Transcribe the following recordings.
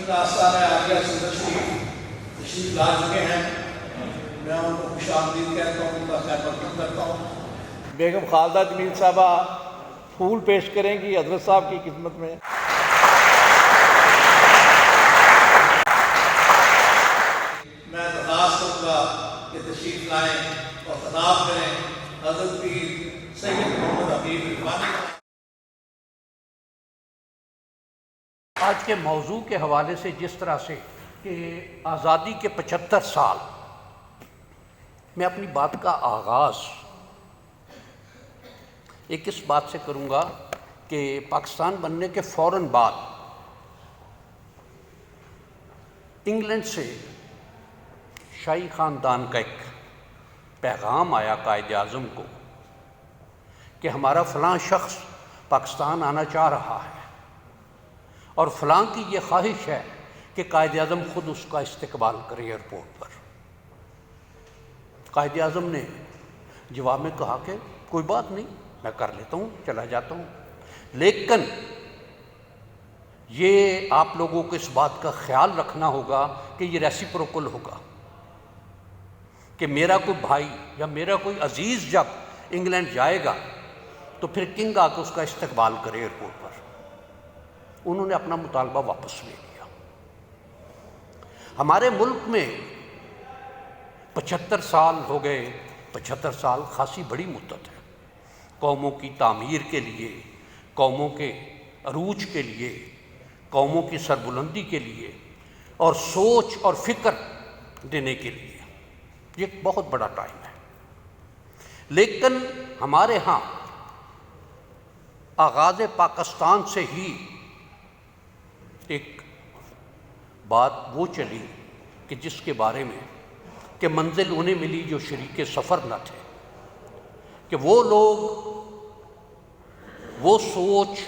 تقریباً آستانہ عالیہ صدر تشریف لا چکے ہیں. میں ان کو خوش آمدید کہتا ہوں، ان کا خیر مقدم کرتا ہوں. بیگم خالدہ جمیل صاحبہ پھول پیش کریں گی حضرت صاحب کی خدمت میں. میں درخواست کروں گا کہ تشریف لائیں اور خطاب کریں حضرت پیر سید محمد حبیب رحمانی. آج کے موضوع کے حوالے سے جس طرح سے کہ آزادی کے 75 سال، میں اپنی بات کا آغاز ایک اس بات سے کروں گا کہ پاکستان بننے کے فوراً بعد انگلینڈ سے شاہی خاندان کا ایک پیغام آیا قائد اعظم کو کہ ہمارا فلاں شخص پاکستان آنا چاہ رہا ہے اور فلاں کی یہ خواہش ہے کہ قائد اعظم خود اس کا استقبال کرے ایئرپورٹ پر. قائد اعظم نے جواب میں کہا کہ کوئی بات نہیں، میں کر لیتا ہوں، چلا جاتا ہوں، لیکن یہ آپ لوگوں کو اس بات کا خیال رکھنا ہوگا کہ یہ ریسیپروکل ہوگا کہ میرا کوئی بھائی یا میرا کوئی عزیز جب انگلینڈ جائے گا تو پھر کنگ آ کے اس کا استقبال کرے ایئرپورٹ پر. انہوں نے اپنا مطالبہ واپس لے لیا. ہمارے ملک میں 75 سال ہو گئے. 75 سال خاصی بڑی مدت ہے قوموں کی تعمیر کے لیے، قوموں کے عروج کے لیے، قوموں کی سربلندی کے لیے اور سوچ اور فکر دینے کے لیے. یہ ایک بہت بڑا ٹائم ہے. لیکن ہمارے ہاں آغاز پاکستان سے ہی ایک بات وہ چلی کہ جس کے بارے میں کہ منزل انہیں ملی جو شریک سفر نہ تھے، کہ وہ لوگ، وہ سوچ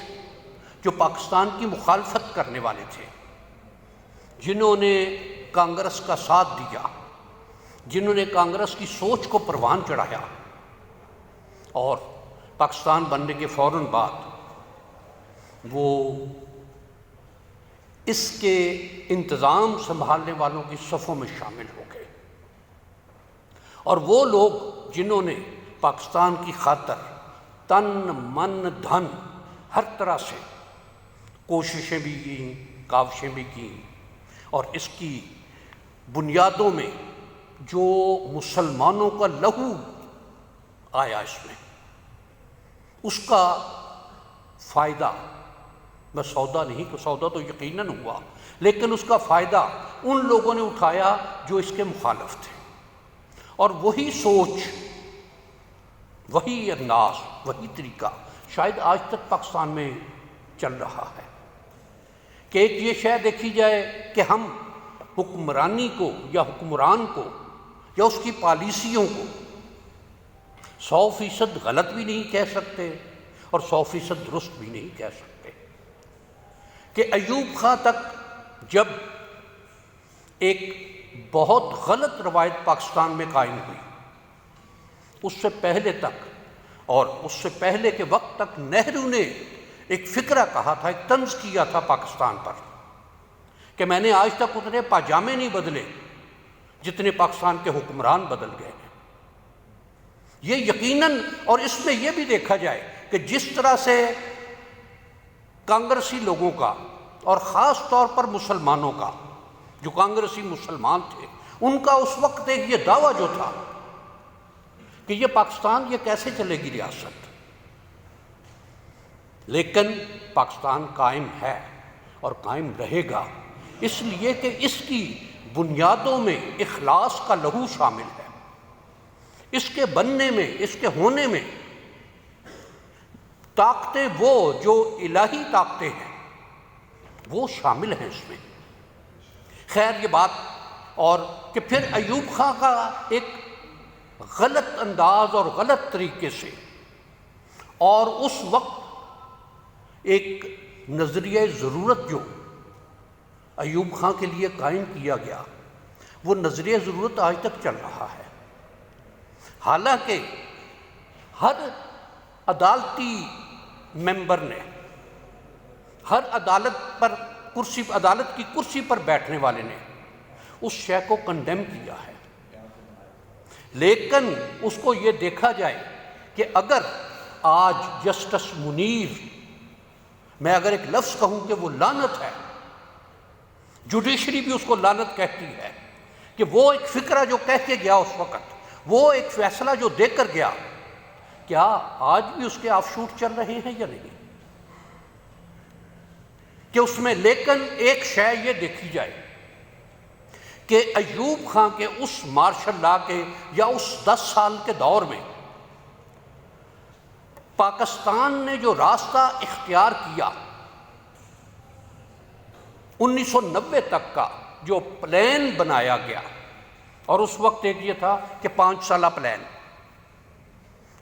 جو پاکستان کی مخالفت کرنے والے تھے، جنہوں نے کانگریس کا ساتھ دیا، جنہوں نے کانگریس کی سوچ کو پروان چڑھایا اور پاکستان بننے کے فوراً بعد وہ اس کے انتظام سنبھالنے والوں کی صفوں میں شامل ہو گئے. اور وہ لوگ جنہوں نے پاکستان کی خاطر تن من دھن ہر طرح سے کوششیں بھی کیں، کاوشیں بھی کیں، اور اس کی بنیادوں میں جو مسلمانوں کا لہو آیا اس میں، اس کا فائدہ، میں سودا نہیں، سودا تو یقیناً ہوا، لیکن اس کا فائدہ ان لوگوں نے اٹھایا جو اس کے مخالف تھے. اور وہی سوچ، وہی انداز، وہی طریقہ شاید آج تک پاکستان میں چل رہا ہے کہ ایک یہ شے دیکھی جائے کہ ہم حکمرانی کو یا حکمران کو یا اس کی پالیسیوں کو 100% غلط بھی نہیں کہہ سکتے اور 100% درست بھی نہیں کہہ سکتے. کہ ایوب خاں تک جب ایک بہت غلط روایت پاکستان میں قائم ہوئی، اس سے پہلے تک اور اس سے پہلے کے وقت تک نہرو نے ایک فقرہ کہا تھا، ایک طنز کیا تھا پاکستان پر کہ میں نے آج تک اتنے پاجامے نہیں بدلے جتنے پاکستان کے حکمران بدل گئے ہیں. یہ یقیناً، اور اس میں یہ بھی دیکھا جائے کہ جس طرح سے کانگریسی لوگوں کا اور خاص طور پر مسلمانوں کا، جو کانگریسی مسلمان تھے، ان کا اس وقت ایک یہ دعویٰ جو تھا کہ یہ پاکستان یہ کیسے چلے گی ریاست. لیکن پاکستان قائم ہے اور قائم رہے گا، اس لیے کہ اس کی بنیادوں میں اخلاص کا لہو شامل ہے. اس کے بننے میں، اس کے ہونے میں طاقتیں وہ جو الہی طاقتیں ہیں وہ شامل ہیں اس میں. خیر یہ بات، اور کہ پھر ایوب خاں کا ایک غلط انداز اور غلط طریقے سے، اور اس وقت ایک نظریہ ضرورت جو ایوب خاں کے لیے قائم کیا گیا، وہ نظریہ ضرورت آج تک چل رہا ہے. حالانکہ ہر عدالتی ممبر نے، ہر عدالت پر کرسی عدالت کی کرسی پر بیٹھنے والے نے اس شے کو کنڈیم کیا ہے، لیکن اس کو یہ دیکھا جائے کہ اگر آج جسٹس منیر، میں اگر ایک لفظ کہوں کہ وہ لعنت ہے، جوڈیشری بھی اس کو لعنت کہتی ہے، کہ وہ ایک فقرہ جو کہہ کے گیا اس وقت، وہ ایک فیصلہ جو دے کر گیا، کیا آج بھی اس کے آف شوٹ چل رہے ہیں یا نہیں؟ کہ اس میں لیکن ایک شے یہ دیکھی جائے کہ ایوب خان کے اس مارشل لا کے یا اس 10 سال کے دور میں پاکستان نے جو راستہ اختیار کیا 1990 تک کا جو پلان بنایا گیا، اور اس وقت ایک یہ تھا کہ 5 سالہ پلان،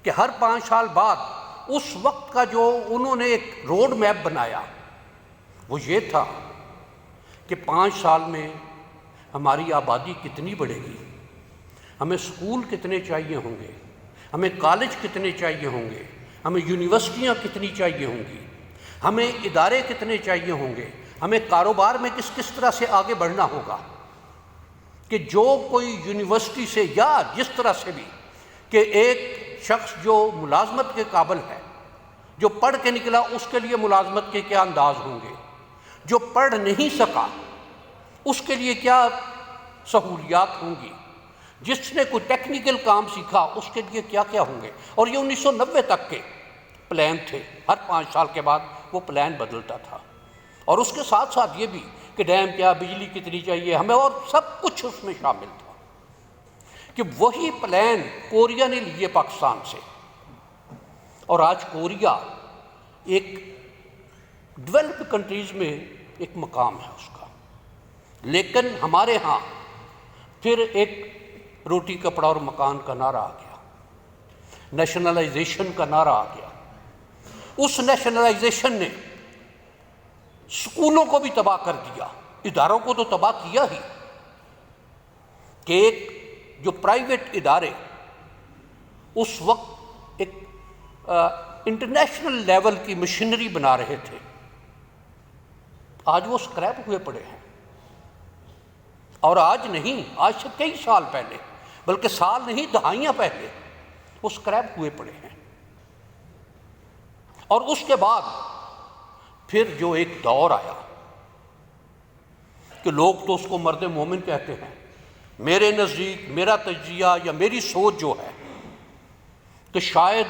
کہ ہر 5 سال بعد اس وقت کا جو انہوں نے ایک روڈ میپ بنایا وہ یہ تھا کہ 5 سال میں ہماری آبادی کتنی بڑھے گی، ہمیں سکول کتنے چاہیے ہوں گے، ہمیں کالج کتنے چاہیے ہوں گے، ہمیں یونیورسٹیاں کتنی چاہیے ہوں گی، ہمیں ادارے کتنے چاہیے ہوں گے، ہمیں کاروبار میں کس طرح سے آگے بڑھنا ہوگا، کہ جو کوئی یونیورسٹی سے یا جس طرح سے بھی کہ ایک شخص جو ملازمت کے قابل ہے، جو پڑھ کے نکلا، اس کے لیے ملازمت کے کیا انداز ہوں گے، جو پڑھ نہیں سکا اس کے لیے کیا سہولیات ہوں گی، جس نے کوئی ٹیکنیکل کام سیکھا اس کے لیے کیا کیا ہوں گے۔ اور یہ 1990 تک کے پلان تھے، ہر 5 سال کے بعد وہ پلان بدلتا تھا، اور اس کے ساتھ ساتھ یہ بھی کہ ڈیم کیا، بجلی کتنی چاہیے ہمیں، اور سب کچھ اس میں شامل تھا، کہ وہی پلان کوریا نے لیے پاکستان سے، اور آج کوریا ایک ڈیولپڈ کنٹریز میں ایک مقام ہے اس کا، لیکن ہمارے ہاں پھر ایک روٹی کپڑا اور مکان کا نعرہ آ گیا، نیشنلائزیشن کا نعرہ آ گیا۔ اس نیشنلائزیشن نے سکولوں کو بھی تباہ کر دیا، اداروں کو تو تباہ کیا ہی، کہ ایک جو پرائیویٹ ادارے اس وقت ایک انٹرنیشنل لیول کی مشینری بنا رہے تھے، آج وہ سکریپ ہوئے پڑے ہیں، اور آج نہیں، آج سے کئی سال پہلے، بلکہ سال نہیں دہائیاں پہلے وہ سکریپ ہوئے پڑے ہیں۔ اور اس کے بعد پھر جو ایک دور آیا کہ لوگ تو اس کو مرد مومن کہتے ہیں، میرے نزدیک میرا تجزیہ یا میری سوچ جو ہے کہ شاید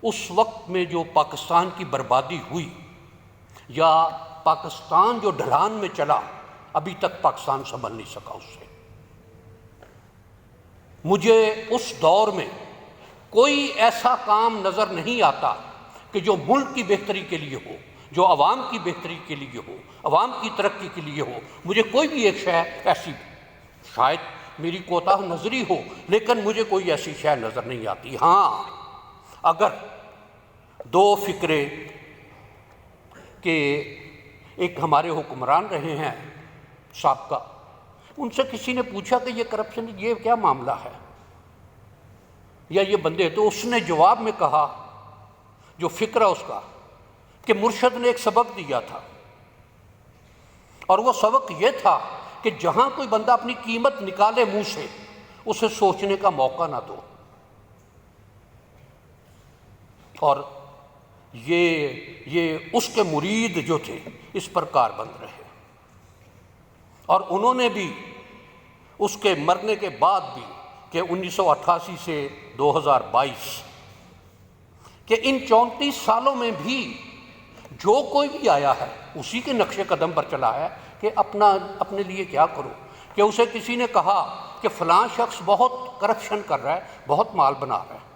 اس وقت میں جو پاکستان کی بربادی ہوئی یا پاکستان جو ڈھلان میں چلا، ابھی تک پاکستان سنبھل نہیں سکا اس سے۔ مجھے اس دور میں کوئی ایسا کام نظر نہیں آتا کہ جو ملک کی بہتری کے لیے ہو، جو عوام کی بہتری کے لیے ہو، عوام کی ترقی کے لیے ہو۔ مجھے کوئی بھی ایک شے ایسی، شاید میری کوتاہ نظری ہو، لیکن مجھے کوئی ایسی شے نظر نہیں آتی۔ ہاں، اگر 2 فقرے کہ ایک ہمارے حکمران رہے ہیں سابقہ، ان سے کسی نے پوچھا کہ یہ کرپشن یہ کیا معاملہ ہے یا یہ بندے، تو اس نے جواب میں کہا، جو فقرہ اس کا، کہ مرشد نے ایک سبق دیا تھا، اور وہ سبق یہ تھا کہ جہاں کوئی بندہ اپنی قیمت نکالے منہ سے، اسے سوچنے کا موقع نہ دو۔ اور یہ اس کے مرید جو تھے اس پر کاربند رہے، اور انہوں نے بھی اس کے مرنے کے بعد بھی، کہ 1988 سے 2022 کہ ان 34 سالوں میں بھی جو کوئی بھی آیا ہے اسی کے نقش قدم پر چلا ہے کہ اپنے لیے کیا کرو۔ کہ اسے کسی نے کہا کہ فلاں شخص بہت کرپشن کر رہا ہے، بہت مال بنا رہا ہے۔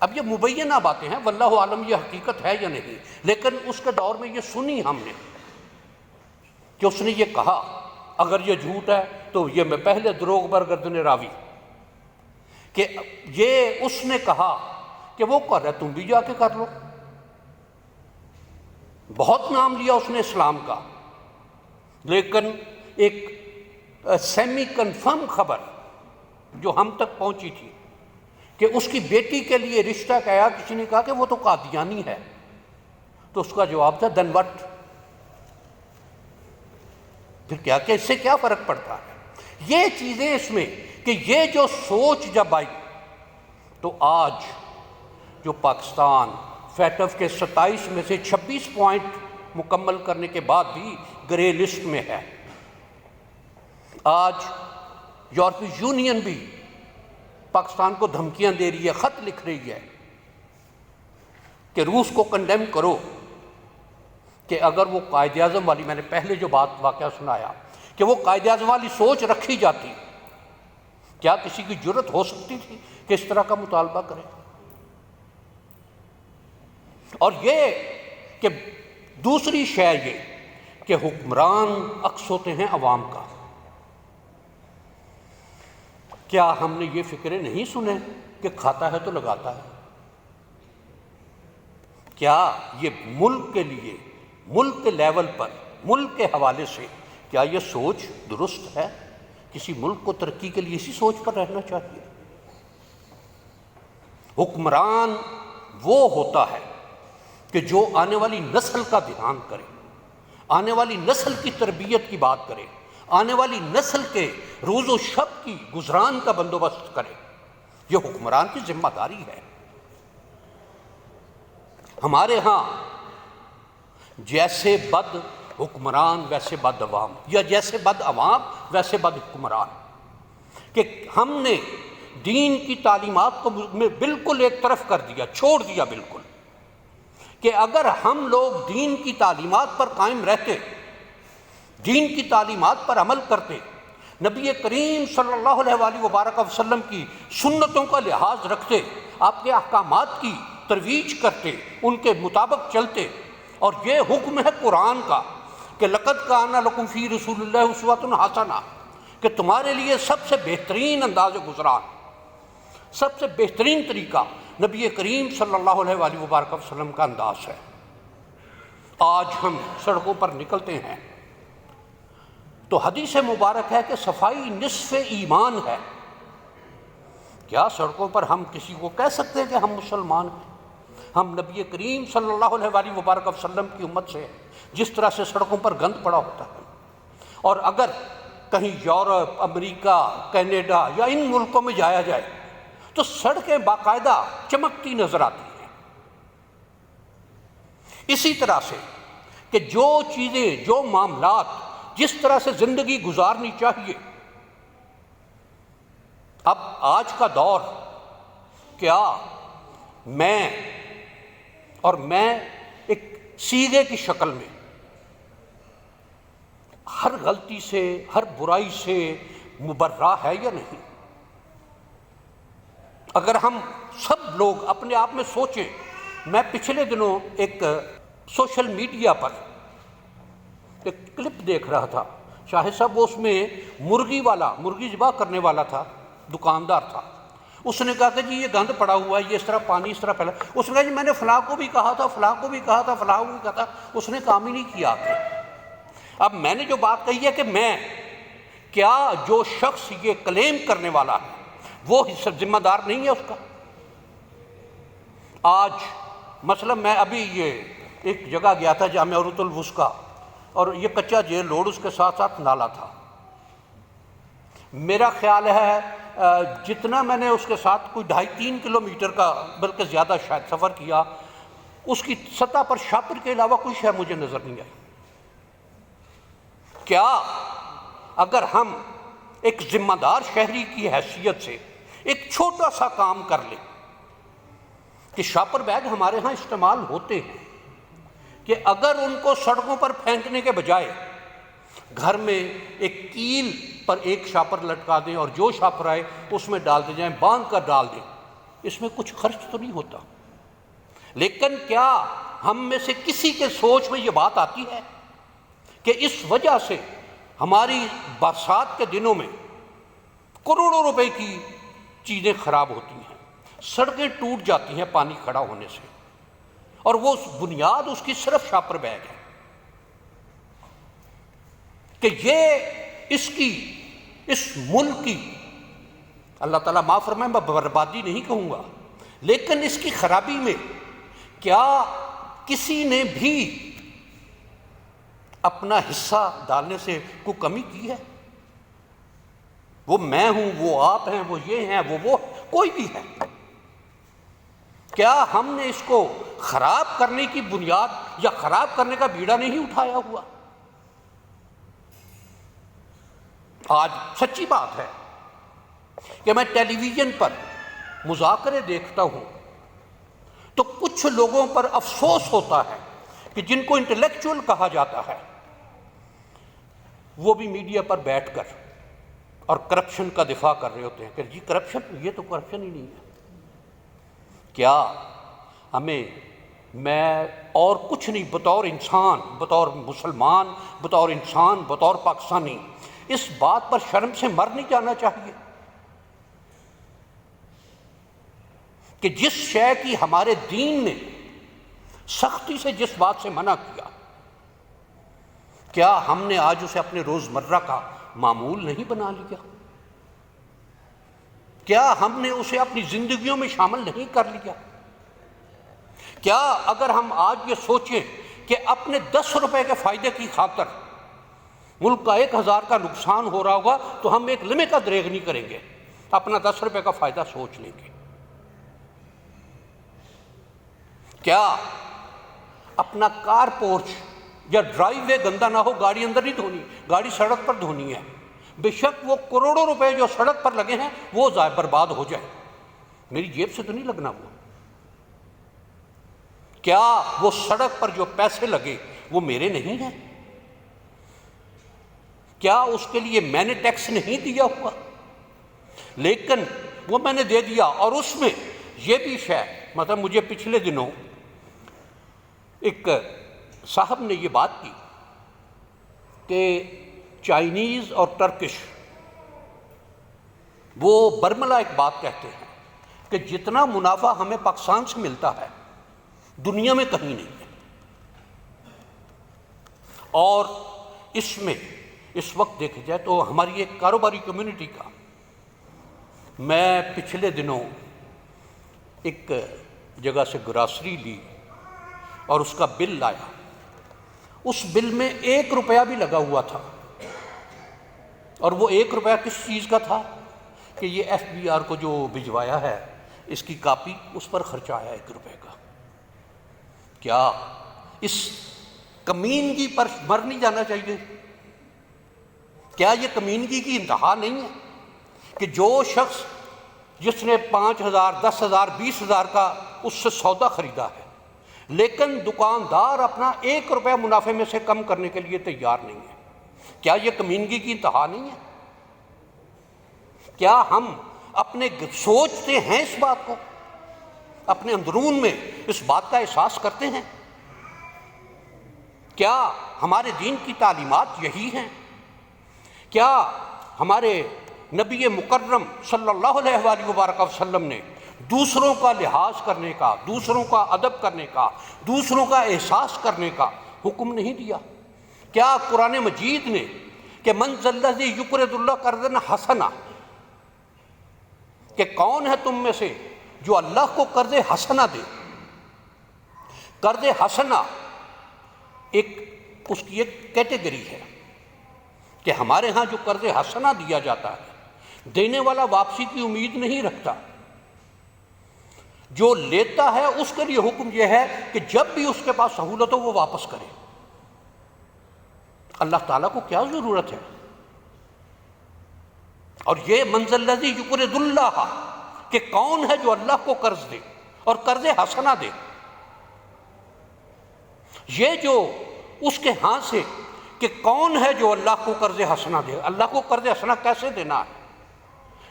اب یہ مبینہ باتیں ہیں، واللہ عالم یہ حقیقت ہے یا نہیں، لیکن اس کے دور میں یہ سنی ہم نے کہ اس نے یہ کہا، اگر یہ جھوٹ ہے تو یہ میں پہلے دروغ برگردن راوی، کہ یہ اس نے کہا کہ وہ کر رہا ہے تم بھی جا کے کر لو۔ بہت نام لیا اس نے اسلام کا، لیکن ایک سیمی کنفرم خبر جو ہم تک پہنچی تھی کہ اس کی بیٹی کے لیے رشتہ کیا، کسی نے کہا کہ وہ تو قادیانی ہے، تو اس کا جواب تھا دن وٹ، پھر کیا کہ اس سے کیا فرق پڑتا ہے؟ یہ چیزیں اس میں کہ یہ جو سوچ جب آئی تو آج جو پاکستان فیٹف کے 27 میں سے 26 پوائنٹ مکمل کرنے کے بعد بھی گرے لسٹ میں ہے. آج یورپی یونین بھی پاکستان کو دھمکیاں دے رہی ہے، خط لکھ رہی ہے کہ روس کو کنڈیم کرو، کہ اگر وہ قائد اعظم والی، میں نے پہلے جو واقعہ سنایا کہ وہ قائد اعظم والی سوچ رکھی جاتی، کیا کسی کی جرت ہو سکتی تھی کہ اس طرح کا مطالبہ کرے؟ اور یہ کہ دوسری شے یہ کہ حکمران عکس ہوتے ہیں عوام کا. کیا ہم نے یہ فکرے نہیں سنے کہ کھاتا ہے تو لگاتا ہے؟ کیا یہ ملک کے لیے، ملک کے لیول پر، ملک کے حوالے سے کیا یہ سوچ درست ہے؟ کسی ملک کو ترقی کے لیے اسی سوچ پر رہنا چاہیے. حکمران وہ ہوتا ہے کہ جو آنے والی نسل کا دھیان کرے، آنے والی نسل کی تربیت کی بات کرے، آنے والی نسل کے روز و شب کی گزران کا بندوبست کرے. یہ حکمران کی ذمہ داری ہے. ہمارے ہاں جیسے بد حکمران ویسے بد عوام، یا جیسے بد عوام ویسے بد حکمران، کہ ہم نے دین کی تعلیمات کو بالکل ایک طرف کر دیا، چھوڑ دیا بالکل، کہ اگر ہم لوگ دین کی تعلیمات پر قائم رہتے، دین کی تعلیمات پر عمل کرتے، نبی کریم صلی اللہ علیہ وآلہ وبارک وسلم کی سنتوں کا لحاظ رکھتے، آپ کے احکامات کی ترویج کرتے، ان کے مطابق چلتے. اور یہ حکم ہے قرآن کا کہ لقد کان لکم فی رسول اللہ اسوۃ حسنہ، کہ تمہارے لیے سب سے بہترین انداز گزران، سب سے بہترین طریقہ نبی کریم صلی اللہ علیہ وآلہ وبارک وسلم کا انداز ہے. آج ہم سڑکوں پر نکلتے ہیں تو حدیث مبارک ہے کہ صفائی نصف ایمان ہے. کیا سڑکوں پر ہم کسی کو کہہ سکتے ہیں کہ ہم مسلمان ہیں؟ ہم نبی کریم صلی اللہ علیہ وآلہ وبارک وسلم کی امت سے جس طرح سے سڑکوں پر گند پڑا ہوتا ہے، اور اگر کہیں یورپ، امریکہ، کینیڈا یا ان ملکوں میں جایا جائے تو سڑکیں باقاعدہ چمکتی نظر آتی ہیں. اسی طرح سے کہ جو چیزیں، جو معاملات جس طرح سے زندگی گزارنی چاہیے، اب آج کا دور کیا میں ایک سیدھے کی شکل میں ہر غلطی سے، ہر برائی سے مبرہ ہے یا نہیں؟ اگر ہم سب لوگ اپنے آپ میں سوچیں. میں پچھلے دنوں ایک سوشل میڈیا پر ایک کلپ دیکھ رہا تھا. شاہد صاحب وہ اس میں مرغی ذبح کرنے والا تھا، دکاندار تھا. اس نے کہا کہ جی یہ گند پڑا ہوا ہے، یہ اس طرح پانی اس طرح پھیلا. اس نے کہا جی میں نے فلاں کو بھی کہا تھا، فلاں کو بھی کہا تھا، فلاں کو بھی کہا تھا، اس نے کام ہی نہیں کیا. اب میں نے جو بات کہی ہے کہ کیا جو شخص یہ کلیم کرنے والا ہے وہ ذمہ دار نہیں ہے اس کا؟ آج مثلا میں ابھی یہ ایک جگہ گیا تھا جامعہ عروۃ الوثقیٰ، اور یہ کچا جیل روڈ، اس کے ساتھ ساتھ نالا تھا. میرا خیال ہے جتنا میں نے اس کے ساتھ کوئی 2.5-3 کلومیٹر کا بلکہ زیادہ شاید سفر کیا، اس کی سطح پر شاپر کے علاوہ کوئی شے مجھے نظر نہیں آئی. کیا اگر ہم ایک ذمہ دار شہری کی حیثیت سے ایک چھوٹا سا کام کر لیں کہ شاپر بیگ ہمارے ہاں استعمال ہوتے ہیں، کہ اگر ان کو سڑکوں پر پھینکنے کے بجائے گھر میں ایک کیل پر ایک شاپر لٹکا دیں اور جو شاپر آئے اس میں ڈال دے جائیں، باندھ کر ڈال دیں، اس میں کچھ خرچ تو نہیں ہوتا. لیکن کیا ہم میں سے کسی کے سوچ میں یہ بات آتی ہے کہ اس وجہ سے ہماری برسات کے دنوں میں کروڑوں روپے کی چیزیں خراب ہوتی ہیں، سڑکیں ٹوٹ جاتی ہیں پانی کھڑا ہونے سے، اور وہ بنیاد اس کی صرف شاپر بیگ ہے؟ کہ یہ اس ملک کی، اللہ تعالیٰ معاف فرمائے میں بربادی نہیں کہوں گا، لیکن اس کی خرابی میں کیا کسی نے بھی اپنا حصہ ڈالنے سے کوئی کمی کی ہے؟ وہ میں ہوں، وہ آپ ہیں، وہ یہ ہیں، وہ کوئی بھی ہے، کیا ہم نے اس کو خراب کرنے کی بنیاد یا خراب کرنے کا بیڑا نہیں اٹھایا ہوا؟ آج سچی بات ہے کہ میں ٹیلی ویژن پر مذاکرے دیکھتا ہوں تو کچھ لوگوں پر افسوس ہوتا ہے کہ جن کو انٹلیکچوئل کہا جاتا ہے وہ بھی میڈیا پر بیٹھ کر اور کرپشن کا دفاع کر رہے ہوتے ہیں کہ جی کرپشن، یہ تو کرپشن ہی نہیں ہے۔ کیا ہمیں، میں اور کچھ نہیں، بطور انسان، بطور مسلمان، بطور انسان، بطور پاکستانی اس بات پر شرم سے مر نہیں جانا چاہیے کہ جس شے کی ہمارے دین نے سختی سے جس بات سے منع کیا، کیا ہم نے آج اسے اپنے روزمرہ کا معمول نہیں بنا لیا؟ کیا ہم نے اسے اپنی زندگیوں میں شامل نہیں کر لیا؟ کیا اگر ہم آج یہ سوچیں کہ اپنے 10 روپے کے فائدے کی خاطر ملک کا 1000 کا نقصان ہو رہا ہوگا تو ہم ایک لمحے کا دریغ نہیں کریں گے، اپنا 10 روپے کا فائدہ سوچ لیں گے؟ کیا اپنا کار پورچ یا ڈرائیو وے گندا نہ ہو، گاڑی اندر نہیں دھونی، گاڑی سڑک پر دھونی ہے، بے شک وہ کروڑوں روپے جو سڑک پر لگے ہیں وہ ضائع برباد ہو جائے، میری جیب سے تو نہیں لگنا وہ۔ کیا وہ سڑک پر جو پیسے لگے وہ میرے نہیں ہیں؟ کیا اس کے لیے میں نے ٹیکس نہیں دیا ہوا؟ لیکن وہ میں نے دے دیا، اور اس میں یہ بھی شے، مطلب مجھے پچھلے دنوں ایک صاحب نے یہ بات کی کہ چائنیز اور ٹرکش وہ برملا ایک بات کہتے ہیں کہ جتنا منافع ہمیں پاکستان سے ملتا ہے دنیا میں کہیں نہیں ہے، اور اس میں اس وقت دیکھا جائے تو ہماری ایک کاروباری کمیونٹی کا، میں پچھلے دنوں ایک جگہ سے گراسری لی اور اس کا بل لایا، اس بل میں 1 روپیہ بھی لگا ہوا تھا، اور وہ 1 روپیہ کس چیز کا تھا کہ یہ FBR کو جو بھجوایا ہے اس کی کاپی اس پر خرچہ آیا 1 روپے کا۔ کیا اس کمینگی پر مر نہیں جانا چاہیے؟ کیا یہ کمینگی کی انتہا نہیں ہے کہ جو شخص جس نے 5,000 10,000 20,000 کا اس سے سودا خریدا ہے لیکن دکاندار اپنا 1 روپیہ منافع میں سے کم کرنے کے لیے تیار نہیں ہے، کیا یہ کمینگی کی انتہا نہیں ہے؟ کیا ہم اپنے سوچتے ہیں اس بات کو، اپنے اندرون میں اس بات کا احساس کرتے ہیں؟ کیا ہمارے دین کی تعلیمات یہی ہیں؟ کیا ہمارے نبی مکرم صلی اللہ علیہ وآلہ وبارک وسلم نے دوسروں کا لحاظ کرنے کا، دوسروں کا ادب کرنے کا، دوسروں کا احساس کرنے کا حکم نہیں دیا؟ کیا قرآن مجید نے کہ من ذا الذی یقرض اللہ قرضا حسنا، کہ کون ہے تم میں سے جو اللہ کو قرض حسنہ دے؟ قرض حسنہ اس کی ایک کیٹیگری ہے کہ ہمارے ہاں جو قرض حسنہ دیا جاتا ہے دینے والا واپسی کی امید نہیں رکھتا، جو لیتا ہے اس کے لیے حکم یہ ہے کہ جب بھی اس کے پاس سہولت ہو وہ واپس کرے۔ اللہ تعالیٰ کو کیا ضرورت ہے؟ اور یہ من ذا الذی یقرض اللہ، کہ کون ہے جو اللہ کو قرض دے اور قرض حسنہ دے؟ یہ جو اس کے ہاں سے کہ کون ہے جو اللہ کو قرض حسنہ دے، اللہ کو قرض حسنہ کیسے دینا ہے؟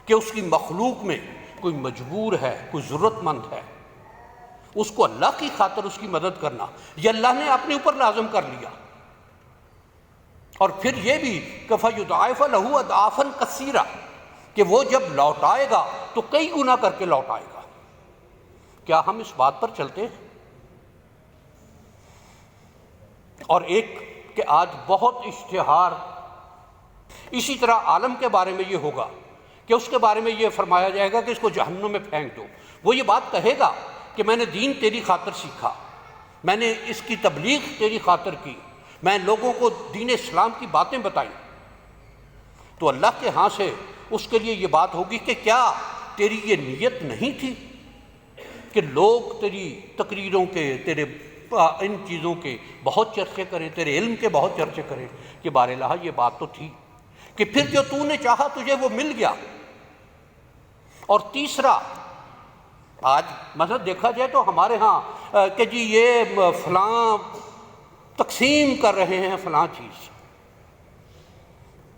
کہ اس کی مخلوق میں کوئی مجبور ہے، کوئی ضرورت مند ہے، اس کو اللہ کی خاطر اس کی مدد کرنا یہ اللہ نے اپنے اوپر لازم کر لیا۔ اور پھر یہ بھی کہ فَيُضَاعِفَ لَهُ أَضْعَافًا كَثِيرًا، کہ وہ جب لوٹائے گا تو کئی گنا کر کے لوٹائے گا۔ کیا ہم اس بات پر چلتے ہیں؟ اور ایک کہ آج بہت اشتہار اسی طرح عالم کے بارے میں یہ ہوگا کہ اس کے بارے میں یہ فرمایا جائے گا کہ اس کو جہنم میں پھینک دو، وہ یہ بات کہے گا کہ میں نے دین تیری خاطر سیکھا، میں نے اس کی تبلیغ تیری خاطر کی، میں لوگوں کو دین اسلام کی باتیں بتائیں تو اللہ کے ہاں سے اس کے لیے یہ بات ہوگی کہ کیا تیری یہ نیت نہیں تھی کہ لوگ تیری تقریروں کے، تیرے ان چیزوں کے بہت چرچے کریں، تیرے علم کے بہت چرچے کریں؟ کہ بار الہ یہ بات تو تھی کہ پھر جو تو نے چاہا تجھے وہ مل گیا۔ اور تیسرا، آج مثلا دیکھا جائے تو ہمارے ہاں کہ جی یہ فلاں تقسیم کر رہے ہیں فلاں چیز،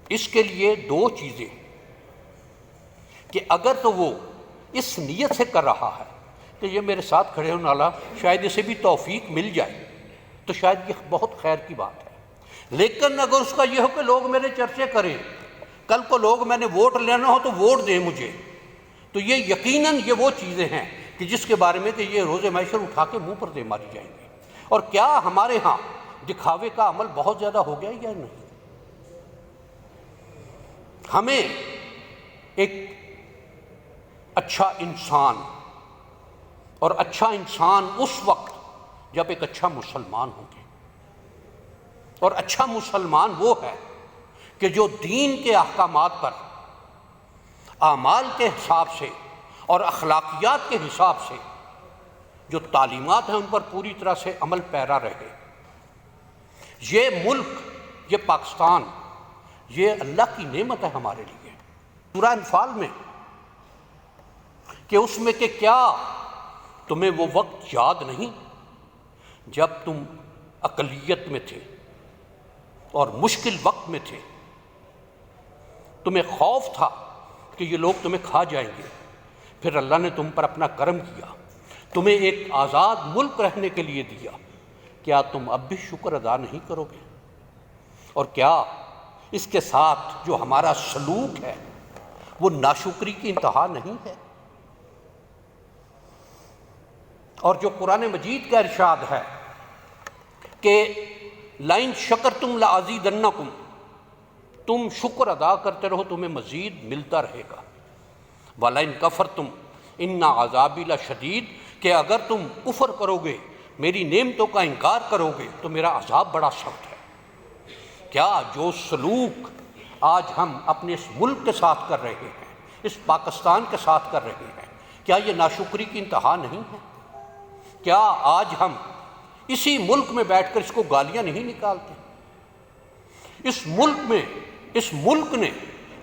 اس کے لیے دو چیزیں کہ اگر تو وہ اس نیت سے کر رہا ہے کہ یہ میرے ساتھ کھڑے ہونے والا شاید اسے بھی توفیق مل جائے تو شاید یہ بہت خیر کی بات ہے، لیکن اگر اس کا یہ ہو کہ لوگ میرے چرچے کریں، کل کو لوگ میں نے ووٹ لینا ہو تو ووٹ دیں مجھے، تو یہ یقیناً یہ وہ چیزیں ہیں کہ جس کے بارے میں کہ یہ روز محشر اٹھا کے منہ پر دے ماری جائیں گے۔ اور کیا ہمارے ہاں دکھاوے کا عمل بہت زیادہ ہو گیا یا نہیں؟ ہمیں ایک اچھا انسان، اور اچھا انسان اس وقت جب ایک اچھا مسلمان ہوں گے، اور اچھا مسلمان وہ ہے کہ جو دین کے احکامات پر اعمال کے حساب سے اور اخلاقیات کے حساب سے جو تعلیمات ہیں ان پر پوری طرح سے عمل پیرا رہے۔ یہ ملک، یہ پاکستان، یہ اللہ کی نعمت ہے ہمارے لیے۔ سورہ انفال میں کہ اس میں کہ کیا تمہیں وہ وقت یاد نہیں جب تم اقلیت میں تھے اور مشکل وقت میں تھے، تمہیں خوف تھا کہ یہ لوگ تمہیں کھا جائیں گے، پھر اللہ نے تم پر اپنا کرم کیا، تمہیں ایک آزاد ملک رہنے کے لیے دیا، کیا تم اب بھی شکر ادا نہیں کرو گے؟ اور کیا اس کے ساتھ جو ہمارا سلوک ہے وہ ناشکری کی انتہا نہیں ہے؟ اور جو قرآن مجید کا ارشاد ہے کہ لَإِن شَكَرْتُمْ لَأَزِيدَنَّكُمْ، تم شکر ادا کرتے رہو تمہیں مزید ملتا رہے گا، وَلَئِن كَفَرْتُمْ إِنَّ عَذَابِي لَشَدِيدٌ، کہ اگر تم کفر کرو گے، میری نعمتوں کا انکار کرو گے تو میرا عذاب بڑا سخت ہے۔ کیا جو سلوک آج ہم اپنے اس ملک کے ساتھ کر رہے ہیں، اس پاکستان کے ساتھ کر رہے ہیں، کیا یہ ناشکری کی انتہا نہیں ہے؟ کیا آج ہم اسی ملک میں بیٹھ کر اس کو گالیاں نہیں نکالتے؟ اس ملک نے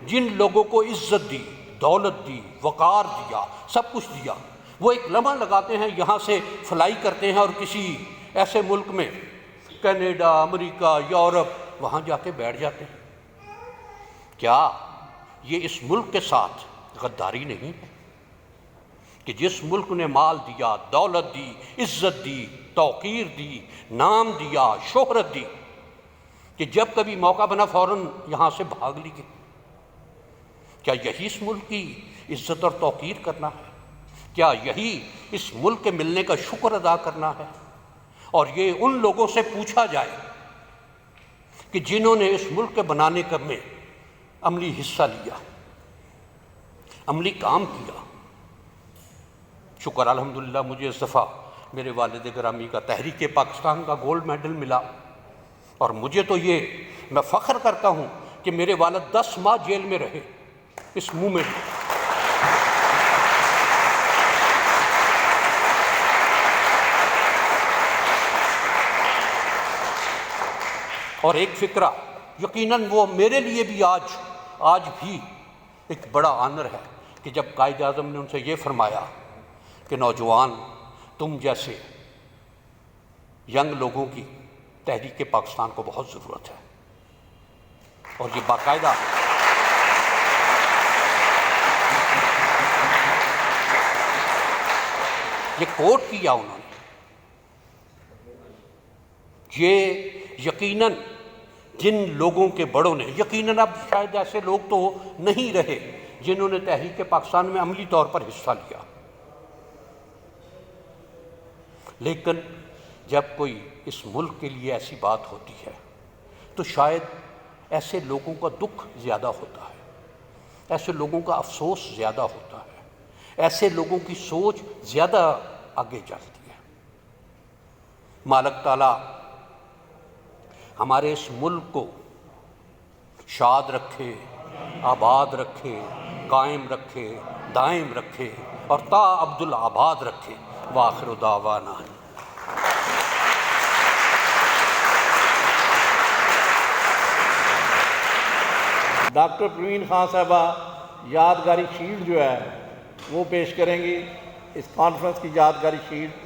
جن لوگوں کو عزت دی، دولت دی، وقار دیا، سب کچھ دیا، وہ ایک لمحہ لگاتے ہیں، یہاں سے فلائی کرتے ہیں اور کسی ایسے ملک میں، کینیڈا، امریکہ، یورپ، وہاں جا کے بیٹھ جاتے ہیں۔ کیا یہ اس ملک کے ساتھ غداری نہیں ہے کہ جس ملک نے مال دیا، دولت دی، عزت دی، توقیر دی، نام دیا، شہرت دی، کہ جب کبھی موقع بنا فوراً یہاں سے بھاگ لیے؟ کیا یہی اس ملک کی عزت اور توقیر کرنا ہے؟ کیا یہی اس ملک کے ملنے کا شکر ادا کرنا ہے؟ اور یہ ان لوگوں سے پوچھا جائے کہ جنہوں نے اس ملک کے بنانے میں عملی حصہ لیا، عملی کام کیا۔ شکر الحمدللہ مجھے اس دفعہ میرے والد گرامی کا تحریک پاکستان کا گولڈ میڈل ملا، اور مجھے تو یہ میں فخر کرتا ہوں کہ میرے والد 10 ماہ جیل میں رہے اس موومنٹ میں۔ اور ایک فکرہ یقیناً وہ میرے لیے بھی آج بھی ایک بڑا آنر ہے کہ جب قائد اعظم نے ان سے یہ فرمایا کہ نوجوان، تم جیسے ینگ لوگوں کی تحریک پاکستان کو بہت ضرورت ہے، اور یہ باقاعدہ یہ کوٹ کیا انہوں نے۔ یہ یقیناً جن لوگوں کے بڑوں نے، یقیناً اب شاید ایسے لوگ تو نہیں رہے جنہوں نے تحریک پاکستان میں عملی طور پر حصہ لیا، لیکن جب کوئی اس ملک کے لیے ایسی بات ہوتی ہے تو شاید ایسے لوگوں کا دکھ زیادہ ہوتا ہے، ایسے لوگوں کا افسوس زیادہ ہوتا ہے، ایسے لوگوں کی سوچ زیادہ آگے چلتی ہے۔ مالک تعالیٰ ہمارے اس ملک کو شاد رکھے، آباد رکھے، قائم رکھے، دائم رکھے اور تا عبدالآباد رکھے۔ وآخر دعوانا ڈاکٹر پروین خان صاحبہ یادگاری شیلڈ جو ہے وہ پیش کریں گی۔ اس کانفرنس کی یادگاری شیلڈ